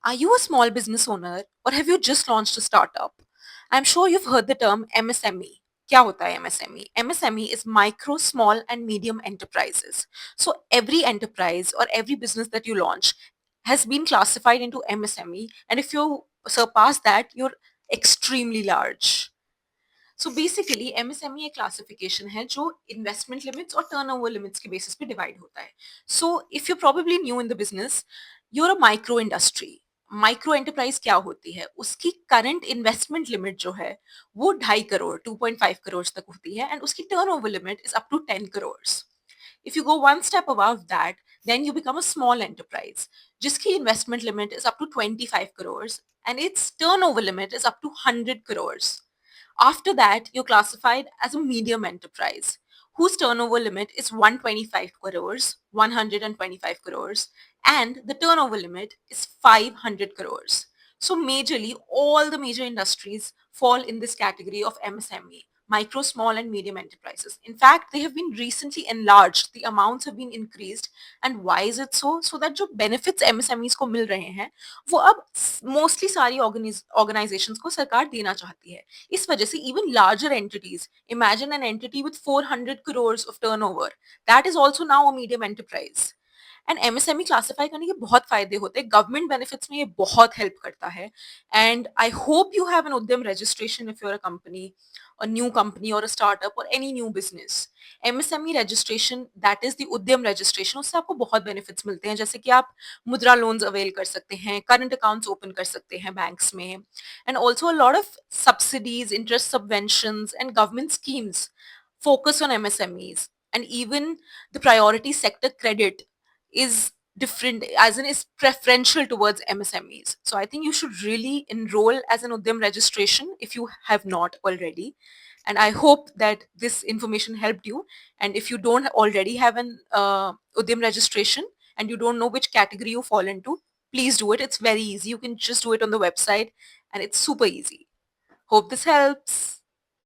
Are you a small business owner or have you just launched a startup? I'm sure you've heard the term MSME. क्या होता है MSME? MSME is micro, small and medium enterprises. So every enterprise or every business that you launch has been classified into MSME, and if you surpass that, you're extremely large. So basically MSME एक classification है जो investment limits और turnover limits के basis पे divide होता है. So if you probably new in the business, you're a micro industry. Micro enterprise क्या होती है? उसकी करंट इन्वेस्टमेंट लिमिट जो है वो 2.5 करोड़ 2.5 करोड़ तक होती है, एंड उसकी turnover limit is up to 10 crore. If you go one step above that, then you become a small enterprise. जिसकी investment limit is up to 25 crores and its turnover limit is up to 100 crores. After that, you're classified as a medium enterprise whose turnover limit is 125 crores, 125 crores, and the turnover limit is 500 crores. So majorly, all the major industries fall in this category of MSME, micro, small, and medium enterprises. In fact, they have been recently enlarged. The amounts have been increased. And why is it so? So that जो benefits MSMEs को मिल रहे हैं, वो अब mostly सारी organizations को सरकार देना चाहती है. इस वजह से even larger entities, imagine an entity with 400 crores of turnover, that is also now a medium enterprise. And MSME classify करने के बहुत फायदे होते हैं. गवर्नमेंट बेनिफिट्स में ये बहुत हेल्प करता है. And I hope you have an Udyam registration if you are a company, a new company or a startup or any new business. MSME registration, that is the उद्यम registration, उससे आपको बहुत benefits मिलते हैं, जैसे कि आप मुद्रा loans avail कर सकते हैं, current accounts open कर सकते हैं banks में, and also a lot of subsidies, interest subventions and government schemes focus on MSMEs, and even the priority sector credit is different, as in is preferential towards MSMEs. So I think you should really enroll as an Udyam registration if you have not already. And I hope that this information helped you. And if you don't already have an Udyam registration and you don't know which category you fall into, please do it. It's very easy. You can just do it on the website and it's super easy. Hope this helps.